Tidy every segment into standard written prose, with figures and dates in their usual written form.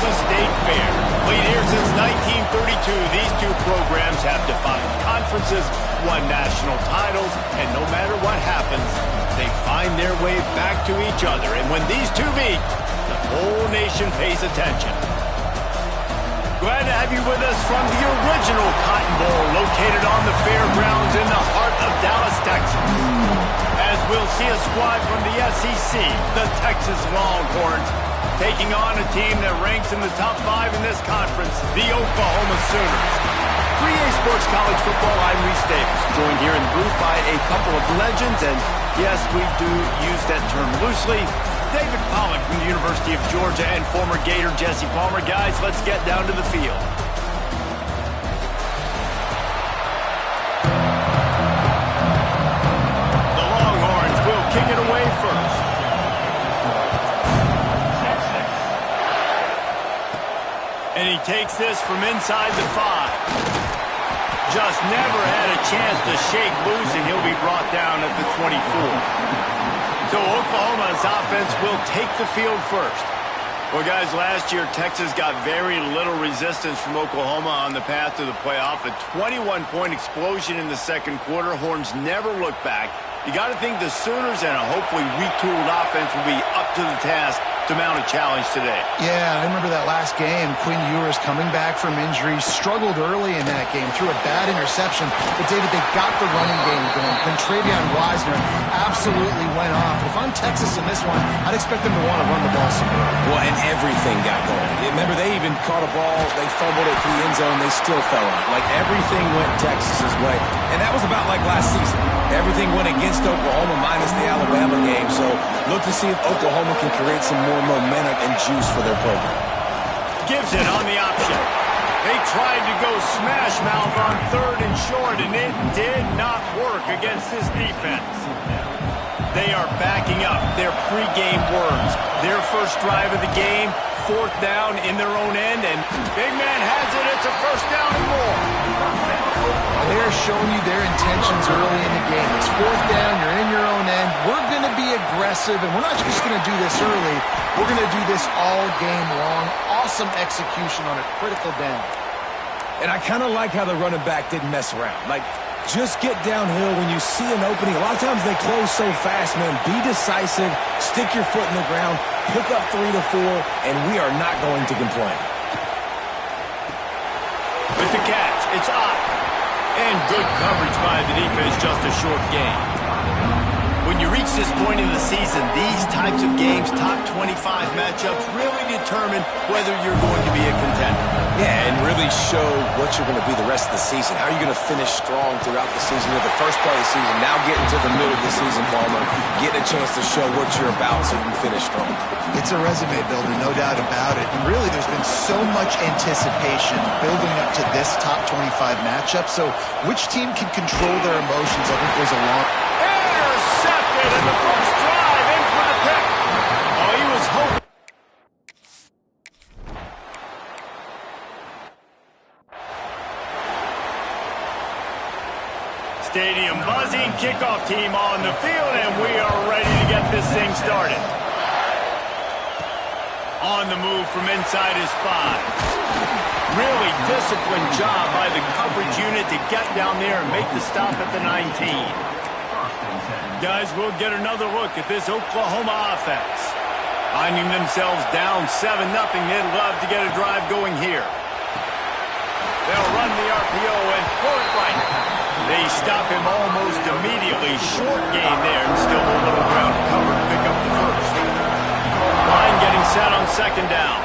Texas State Fair. Played here since 1932, these two programs have defined conferences, won national titles, and no matter what happens, they find their way back to each other. And when these two meet, the whole nation pays attention. Glad to have you with us from the original Cotton Bowl, located on the fairgrounds in the heart of Dallas, Texas. As we'll see a squad from the SEC, the Texas Longhorns, taking on a team that ranks in the top 5 in this conference, the Oklahoma Sooners. 3A Sports College Football, I'm Reese Davis, joined here in the booth by a couple of legends, and yes, we do use that term loosely. David Pollack from the University of Georgia and former Gator Jesse Palmer. Guys, let's get down to the field. The Longhorns will kick it away first. And he takes this from inside the 5. Just never had a chance to shake loose, and he'll be brought down at the 24. So Oklahoma's offense will take the field first. Well, guys, last year Texas got very little resistance from Oklahoma on the path to the playoff. A 21-point explosion in the second quarter. Horns never looked back. You got to think the Sooners and a hopefully retooled offense will be up to the task to mount a challenge today. Yeah, I remember that last game. Quinn Ewers coming back from injury, struggled early in that game, threw a bad interception. But, David, they got the running game going. Then Travion Wisner absolutely went off. If I'm Texas in this one, I'd expect them to want to run the ball some more. Well, and everything got going. Remember, they even caught a ball. They fumbled it to the end zone. They still fell on it. Like, everything went Texas's way. And that was about like last season. Everything went against Oklahoma minus the Alabama game. So look to see if Oklahoma can create some more momentum and juice for their program. Gibson on the option. They tried to go smash mouth on 3rd and short, and it did not work against this defense. They are backing up their pregame words. Their first drive of the game, 4th down in their own end, and big man has it. It's a 1st down and more. They're showing you their intentions early in the game. It's 4th down, you're in your own end. We're going to be aggressive, and we're not just going to do this early. We're going to do this all game long. Awesome execution on a critical down. And I kind of like how the running back didn't mess around. Like, just get downhill when you see an opening. A lot of times they close so fast, man. Be decisive, stick your foot in the ground, pick up 3 to 4, and we are not going to complain. With the catch, it's up. And good coverage by the defense, just a short gain. When you reach this point in the season, these types of games, top 25 matchups, really determine whether you're going to be a contender. Yeah, and really show what you're going to be the rest of the season. How are you going to finish strong throughout the season? You're the first part of the season, now getting to the middle of the season, Palmer. Getting a chance to show what you're about so you can finish strong. It's a resume builder, no doubt about it. And really, there's been so much anticipation building up to this top 25 matchup. So which team can control their emotions, I think goes a long... Intercepted in the first drive, in for the pick. Oh, he was hoping. Stadium buzzing, kickoff team on the field, and we are ready to get this thing started. On the move from inside his 5. Really disciplined job by the coverage unit to get down there and make the stop at the 19. Guys, we'll get another look at this Oklahoma offense. Finding themselves down 7-0, they'd love to get a drive going here. They'll run the RPO and pull it right. They stop him almost immediately. Short gain there, and still a little ground to cover to pick up the first. Line getting set on 2nd down.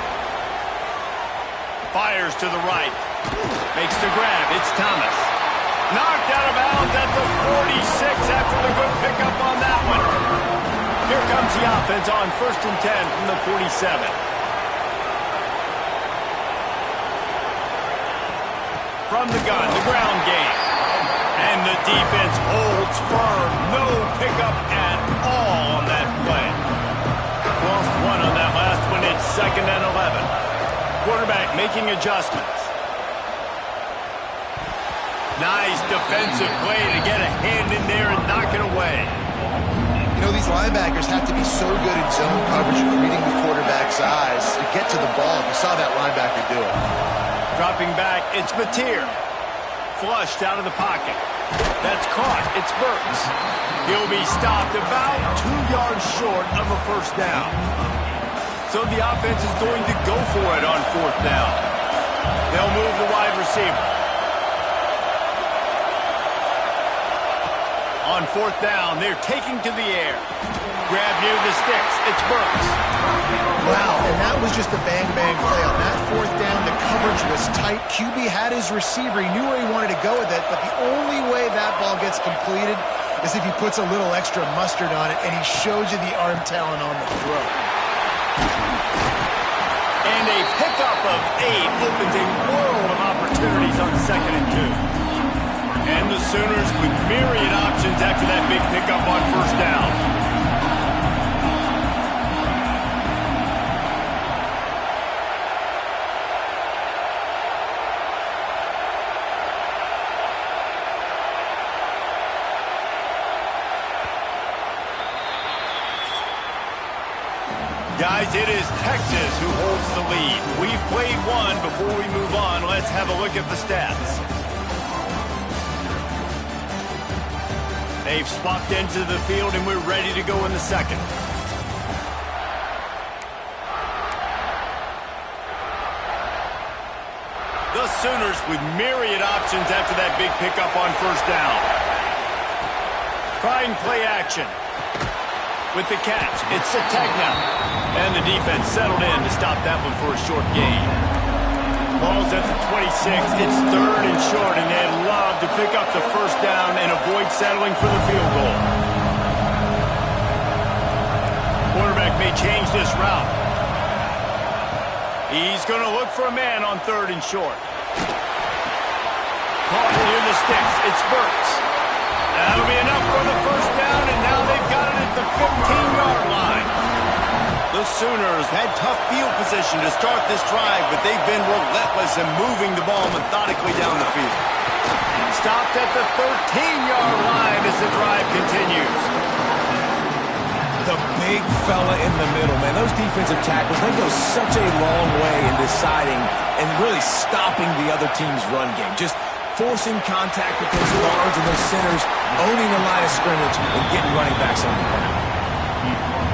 Fires to the right. Makes the grab. It's Thomas. Knocked out of bounds at the 46 after the good pickup on that one. Here comes the offense on 1st and 10 from the 47. From the gun, the ground game. And the defense holds firm. No pickup at all on that play. Lost 1 on that last one. It's 2nd and 11. Quarterback making adjustments. Nice defensive play to get a hand in there and knock it away. You know, these linebackers have to be so good in zone coverage and reading the quarterback's eyes to get to the ball. You saw that linebacker do it. Dropping back, it's Mateer. Flushed out of the pocket. That's caught. It's Burks. He'll be stopped about 2 yards short of a first down. So the offense is going to go for it on fourth down. They'll move the wide receiver. On fourth down, they're taking to the air. Grab near the sticks. It's Burks. Wow, and that was just a bang-bang play. On that fourth down, the coverage was tight. QB had his receiver. He knew where he wanted to go with it, but the only way that ball gets completed is if he puts a little extra mustard on it, and he shows you the arm talent on the throw. And a pickup of 8 opens a world of opportunities on 2nd and 2. And the Sooners with myriad options after that big pickup on first down. Guys, it is Texas who holds the lead. We've played one. Before we move on, let's have a look at the stats. They've swapped into the field, and we're ready to go in the second. The Sooners with myriad options after that big pickup on first down. Trying play action. With the catch, it's Sategna. And the defense settled in to stop that one for a short gain. Ball's at the 26. It's 3rd and short, and they'd love to pick up the first down and avoid settling for the field goal. Quarterback may change this route. He's going to look for a man on 3rd and short. Caught near the sticks. It's Burks. That'll be enough for the first down, and now they've got it at the 15-yard line. The Sooners had tough field position to start this drive, but they've been relentless in moving the ball methodically down the field. Stopped at the 13-yard line as the drive continues. The big fella in the middle, man. Those defensive tackles, they go such a long way in deciding and really stopping the other team's run game. Just forcing contact with those guards and those centers, owning the line of scrimmage, and getting running backs on the ground.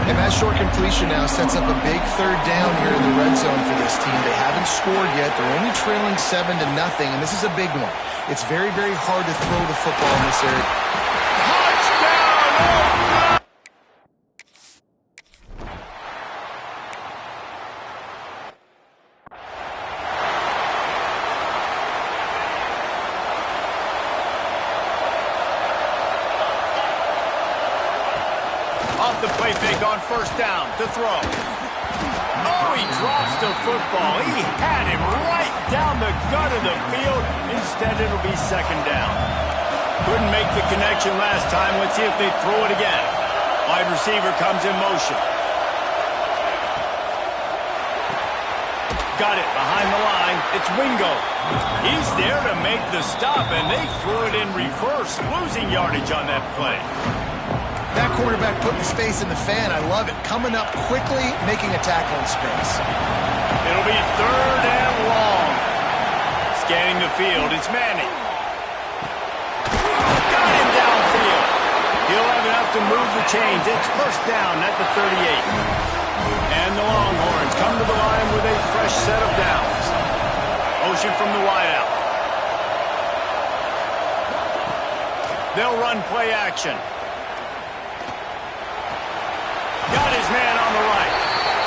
And that short completion now sets up a big 3rd down here in the red zone for this team. They haven't scored yet. They're only trailing 7-0, and this is a big one. It's very, very hard to throw the football in this area. Touchdown! Off the play fake on first down to throw. Oh, he drops the football. He had him right down the gut of the field. Instead, it'll be 2nd down. Couldn't make the connection last time. Let's see if they throw it again. Wide receiver comes in motion. Got it behind the line. It's Wingo. He's there to make the stop, and they threw it in reverse, losing yardage on that play. That quarterback put the space in the fan. I love it. Coming up quickly, making a tackle in space. It'll be 3rd and long. Scanning the field, it's Manning. Got him downfield. He'll have enough to move the chains. It's first down at the 38. And the Longhorns come to the line with a fresh set of downs. Motion from the wideout. They'll run play action. Got his man on the right.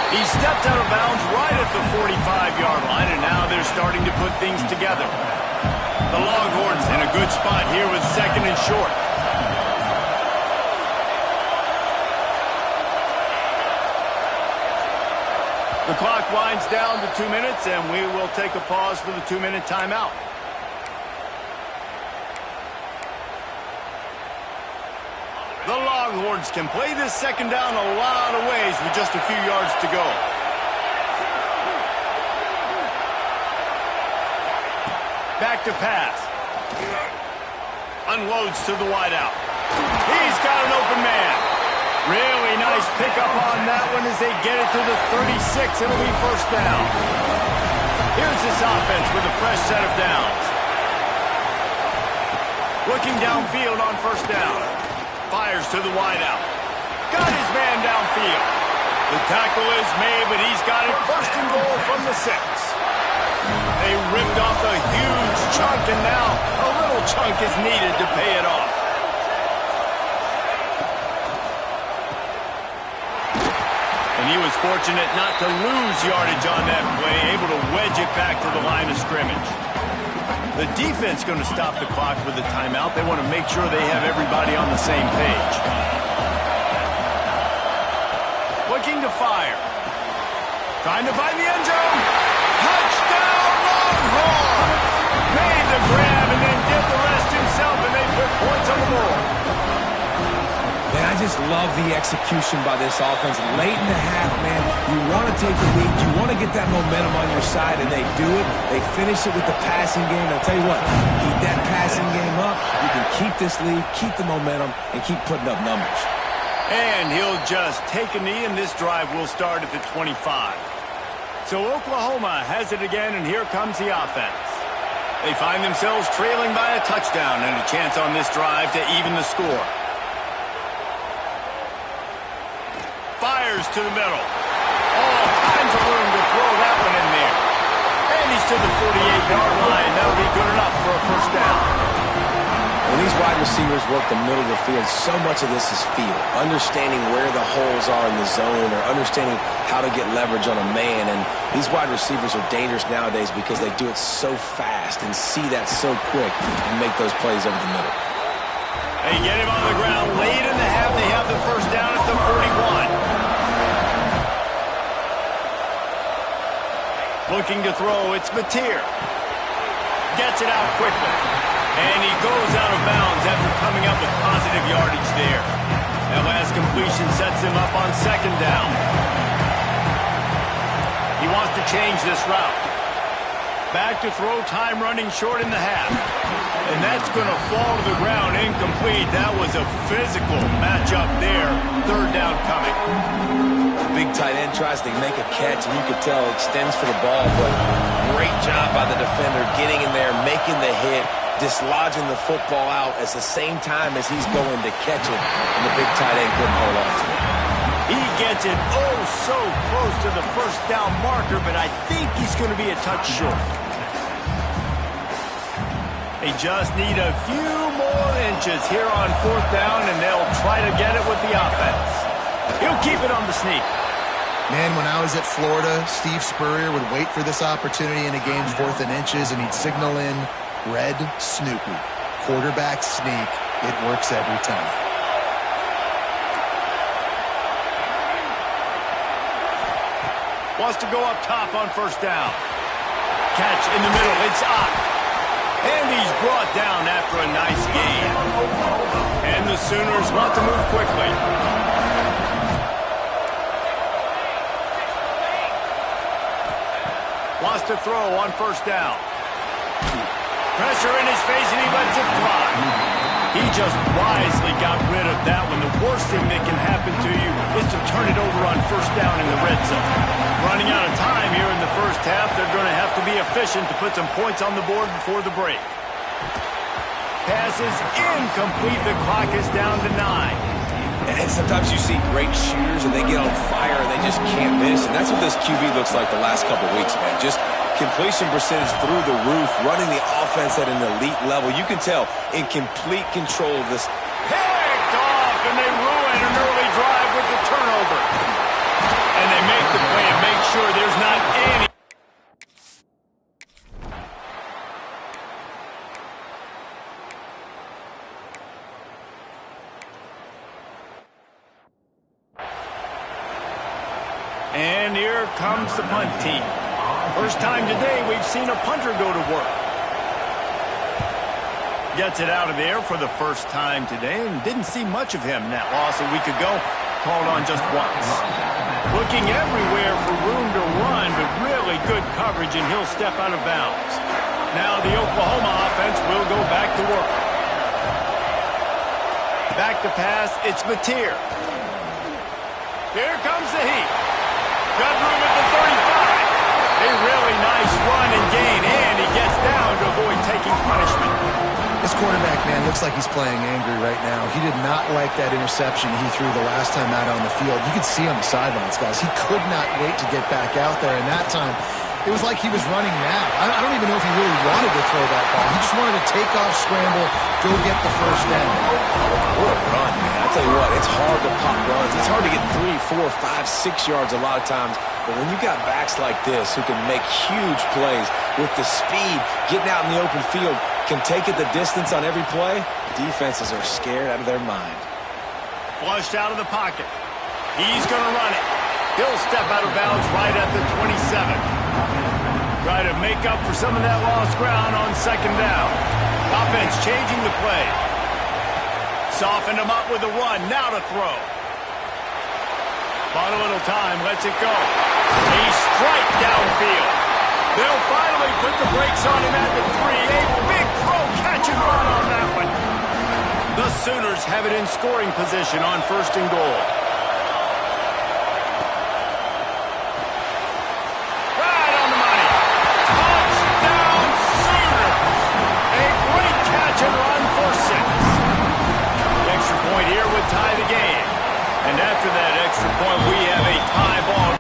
He stepped out of bounds right at the 45-yard line, and now they're starting to put things together. The Longhorns in a good spot here with 2nd and short. The clock winds down to 2 minutes, and we will take a pause for the 2-minute timeout. The Longhorns can play this 2nd down a lot of ways with just a few yards to go. Back to pass. Unloads to the wideout. He's got an open man. Real Nice pickup on that one as they get it to the 36. It'll be first down. Here's this offense with a fresh set of downs. Looking downfield on first down. Fires to the wideout. Got his man downfield. The tackle is made, but he's got it first and goal from the 6. They ripped off a huge chunk, and now a little chunk is needed to pay it off. And he was fortunate not to lose yardage on that play, able to wedge it back to the line of scrimmage. The defense going to stop the clock with a timeout. They want to make sure they have everybody on the same page. Looking to fire. Trying to find the end zone. Touchdown, Longhorn! Made the grab and then did the rest himself, and they put points on the board. Man, I just love the execution by this offense. Late in the half, man, you want to take the lead. You want to get that momentum on your side, and they do it. They finish it with the passing game. I'll tell you what, keep that passing game up. You can keep this lead, keep the momentum, and keep putting up numbers. And he'll just take a knee, and this drive will start at the 25. So Oklahoma has it again, and here comes the offense. They find themselves trailing by a touchdown and a chance on this drive to even the score. Fires to the middle. All kinds of room to throw that one in there. And he's to the 48-yard line. That'll be good enough for a first down. When these wide receivers work the middle of the field, so much of this is feel. Understanding where the holes are in the zone or understanding how to get leverage on a man. And these wide receivers are dangerous nowadays because they do it so fast and see that so quick and make those plays over the middle. They get him on the ground late in the half. They have the first down at the 41. Looking to throw, it's Mateer. Gets it out quickly. And he goes out of bounds after coming up with positive yardage there. That last completion sets him up on second down. He wants to change this route. Back to throw, time running short in the half. And that's going to fall to the ground, incomplete. That was a physical matchup there. Third down coming. Big tight end tries to make a catch, and you could tell extends for the ball, but great job by the defender getting in there, making the hit, dislodging the football out at the same time as he's going to catch it, and the big tight end couldn't hold on to it. He gets it oh so close to the first down marker, but I think he's going to be a touch short. They just need a few more inches here on fourth down, and they'll try to get it with the offense. He'll keep it on the sneak. Man, when I was at Florida, Steve Spurrier would wait for this opportunity in a game's 4th and inches, and he'd signal in Red Snoopy. Quarterback sneak. It works every time. Wants to go up top on first down. Catch in the middle. It's Ott. And he's brought down after a nice gain. And the Sooners want to move quickly. Wants to throw on first down. Pressure in his face, and he lets it fly. He just wisely got rid of that one. The worst thing that can happen to you is to turn it over on first down in the red zone. Running out of time here in the first half, they're going to have to be efficient to put some points on the board before the break. Pass is incomplete. The clock is down to 9. And sometimes you see great shooters and they get on fire and they just can't miss. And that's what this QB looks like the last couple weeks, man. Just completion percentage through the roof, running the offense at an elite level. You can tell in complete control of this. Picked off, and they ruin an early drive with the turnover. And they make the play and make sure there's not any. And here comes the punt team. First time today we've seen a punter go to work. Gets it out of there for the first time today and didn't see much of him. That loss a week ago, called on just once. Looking everywhere for room to run, but really good coverage, and he'll step out of bounds. Now the Oklahoma offense will go back to work. Back to pass, it's Mateer. Here comes the heat. Got room at the 35. A really nice run and gain, and he gets down to avoid taking punishment. This quarterback, man, looks like he's playing angry right now. He did not like that interception he threw the last time out on the field. You could see on the sidelines, guys. He could not wait to get back out there, and that time it was like he was running mad. I don't even know if he really wanted to throw that ball. He just wanted to take off, scramble, go get the first down. What a run, man. I tell you what, it's hard to pop runs. It's hard to get 3, 4, 5, 6 yards a lot of times. But when you got backs like this who can make huge plays with the speed, getting out in the open field, can take it the distance on every play, defenses are scared out of their mind. Flushed out of the pocket. He's going to run it. He'll step out of bounds right at the 27. Try to make up for some of that lost ground on second down. Offense changing the play. Softened him up with a run. Now to throw. Bought a little time. Lets it go. A strike downfield. They'll finally put the brakes on him at the 3. A big throw, catch and run on that one. The Sooners have it in scoring position on 1st and goal. Right on the money. Touchdown Sooners. A great catch and run for 6. The extra point here would tie the game. And after that extra point, we have a tie ball.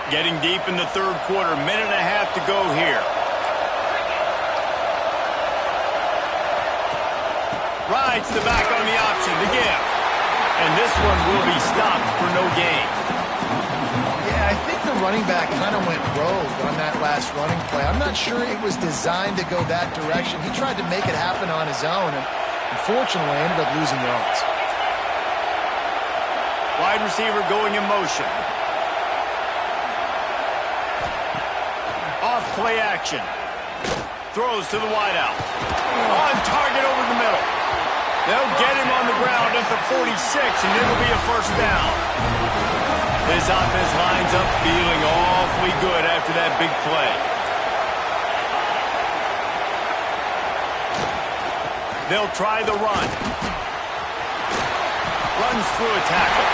Getting deep in the 3rd quarter, minute and a half to go here. Rides the back on the option to give. And this one will be stopped for no gain. Yeah, I think the running back kind of went rogue on that last running play. I'm not sure it was designed to go that direction. He tried to make it happen on his own, and unfortunately ended up losing yards. Wide receiver going in motion. Off play action. Throws to the wideout. On target over the middle. They'll get him on the ground at the 46, and it'll be a first down. This offense lines up feeling awfully good after that big play. They'll try the run. Runs through a tackle.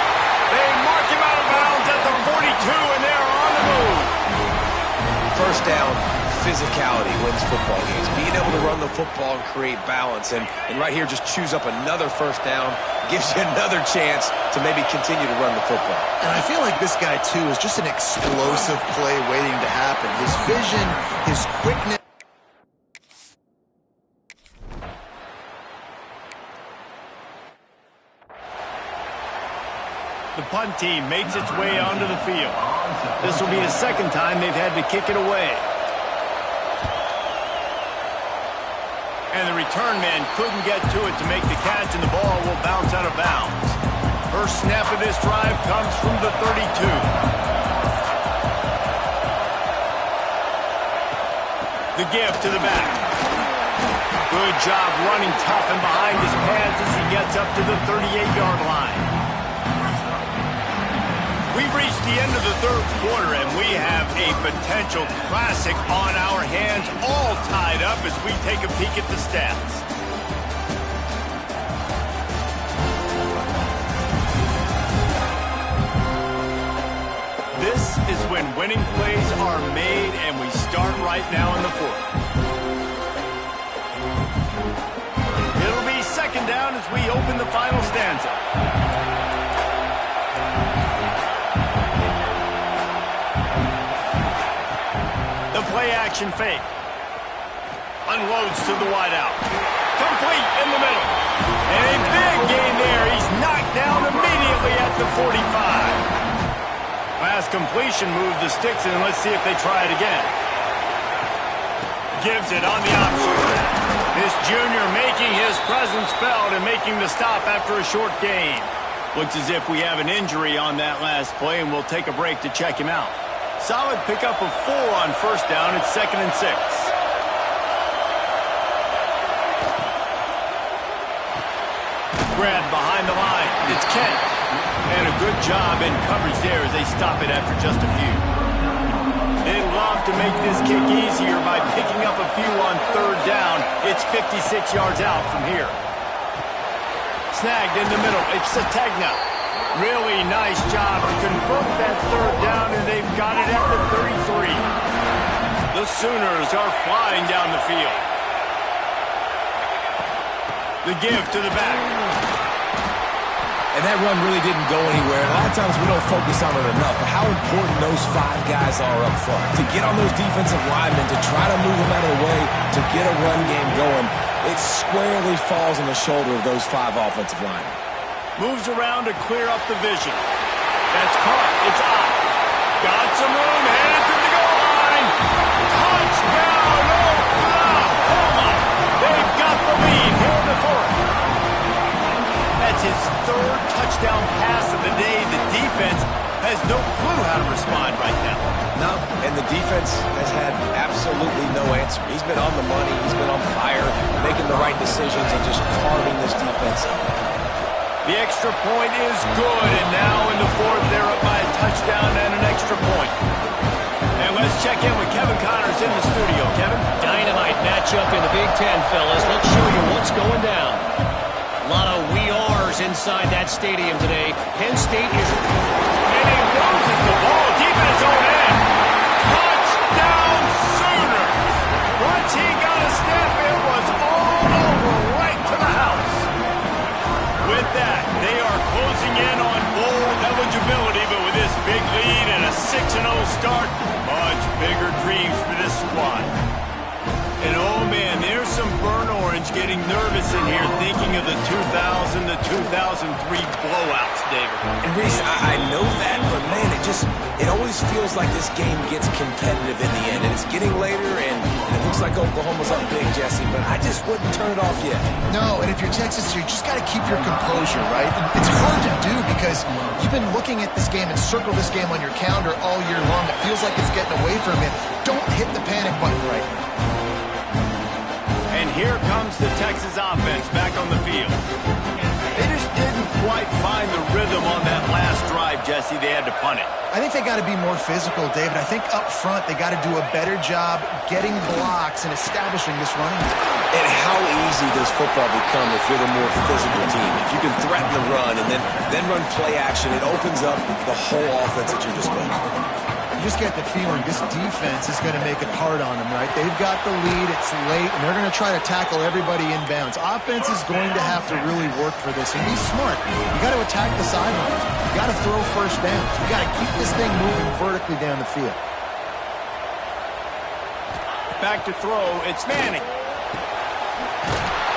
They mark him out of bounds at the 42, and they're on the move. First down, physicality wins football games. Being able to run the football and create balance. And right here, just choose up another first down. Gives you another chance to maybe continue to run the football. And I feel like this guy, too, is just an explosive play waiting to happen. His vision, his quickness. The punt team makes its way onto the field. This will be the 2nd time they've had to kick it away. And the return man couldn't get to it to make the catch, and the ball will bounce out of bounds. First snap of this drive comes from the 32. The give to the back. Good job running tough and behind his pads as he gets up to the 38-yard line. We've reached the end of the 3rd quarter, and we have a potential classic on our hands, all tied up as we take a peek at the stats. This is when winning plays are made, and we start right now in the 4th. It'll be 2nd down as we open the final stanza. Play action fake. Unloads to the wideout. Complete in the middle. And a big gain there. He's knocked down immediately at the 45. Last completion moved the sticks in. Let's see if they try it again. Gives it on the option. This junior making his presence felt and making the stop after a short gain. Looks as if we have an injury on that last play, and we'll take a break to check him out. Solid pickup of 4 on 1st down. It's 2nd and 6. Grab behind the line. It's Kent. And a good job in coverage there as they stop it after just a few. They love to make this kick easier by picking up a few on third down. It's 56 yards out from here. Snagged in the middle. It's Sategna. Really nice job to convert that third down, and they've got it at the 33. The Sooners are flying down the field. The give to the back. And that run really didn't go anywhere. A lot of times we don't focus on it enough, but how important those 5 guys are up front. To get on those defensive linemen, to try to move them out of the way, to get a run game going, it squarely falls on the shoulder of those 5 offensive linemen. Moves around to clear up the vision. That's caught. It's out. Got some room. Headed to the goal line. Touchdown, Oklahoma. They've got the lead here in the fourth. That's his 3rd touchdown pass of the day. The defense has no clue how to respond right now. No, and the defense has had absolutely no answer. He's been on the money. He's been on fire, making the right decisions and just carving this defense up. The extra point is good, and now in the fourth, they're up by a touchdown and an extra point. And let's check in with Kevin Connors in the studio. Kevin? Dynamite matchup in the Big Ten, fellas. Let's show you what's going down. A lot of we are's inside that stadium today. Penn State is... And he loses the ball deep in his own end. Touchdown, Sooners! Once he got a step, it was all over right to the house. With that, they are closing in on bowl eligibility, but with this big lead and a 6-0 start, much bigger dreams for this squad. And oh man, there's some burnt orange getting nervous in here thinking of the 2000 to 2003 blowouts, David. And Reese, I know that, but man, it always feels like this game gets competitive in the end. And it's getting later, and it looks like Oklahoma's up big, Jesse, but I just wouldn't turn it off yet. No, and if you're Texas, you just got to keep your composure, right? And it's hard to do because you've been looking at this game and circle this game on your calendar all year long. It feels like it's getting away from you. Don't hit the panic button right now. And here comes the Texas offense back on the field. They just didn't quite find the rhythm on that last drive, Jesse. They had to punt it. I think they got to be more physical, David. I think up front they got to do a better job getting blocks and establishing this running game. And how easy does football become if you're the more physical team? If you can threaten the run and then run play action, it opens up the whole offense at your disposal. You just get the feeling this defense is going to make it hard on them, right? They've got the lead, it's late, and they're going to try to tackle everybody inbounds. Offense is going to have to really work for this and be smart. You got to attack the sidelines. You got to throw first downs. You got to keep this thing moving vertically down the field. Back to throw, it's Manning.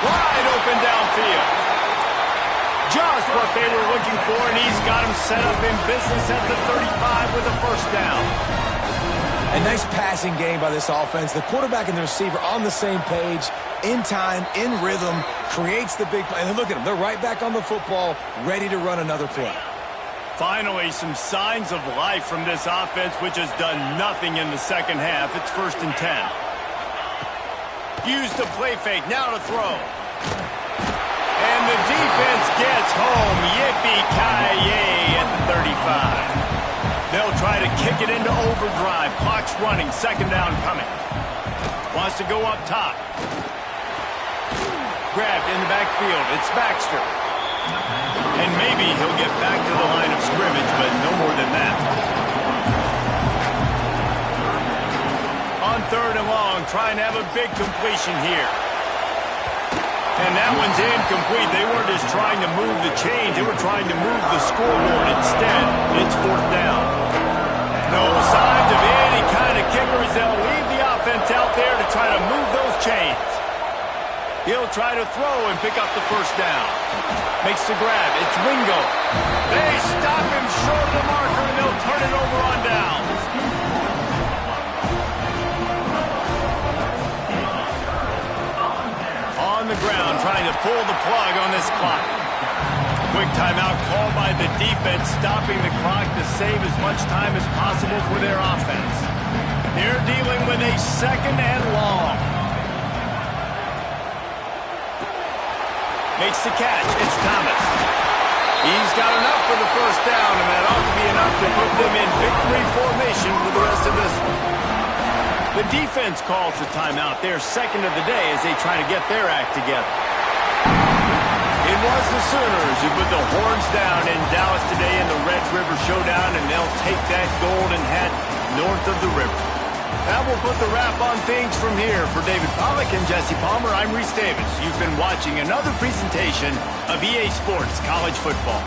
Wide open downfield. Just what they were looking for, and he's got him set up in business at the 35 with a first down. A nice passing game by this offense. The quarterback and the receiver on the same page, in time, in rhythm, creates the big play. And look at them. They're right back on the football, ready to run another play. Finally, some signs of life from this offense, which has done nothing in the second half. It's 1st and 10. Use the play fake. Now to throw. And the defense gets home. Yippee-ki-yay at the 35. They'll try to kick it into overdrive. Clock's running. 2nd down coming. Wants to go up top. Grabbed in the backfield. It's Baxter. And maybe he'll get back to the line of scrimmage, but no more than that. On 3rd and long, trying to have a big completion here. And that one's incomplete. They weren't just trying to move the chains. They were trying to move the scoreboard instead. It's 4th down. No signs of any kind of kickers. They'll leave the offense out there to try to move those chains. He'll try to throw and pick up the first down. Makes the grab. It's Wingo. They stop him short of the marker, and they'll turn it over on downs. On the ground, trying to pull the plug on this clock. Quick timeout called by the defense, stopping the clock to save as much time as possible for their offense. They're dealing with a 2nd and long. Makes the catch. It's Thomas. He's got enough for the first down, and that ought to be enough to put them in victory formation for the rest of this one. The defense calls the timeout, their second of the day, as they try to get their act together. It was the Sooners who put the horns down in Dallas today in the Red River Showdown, and they'll take that golden hat north of the river. That will put the wrap on things from here. For David Pollack and Jesse Palmer, I'm Reese Davis. You've been watching another presentation of EA Sports College Football.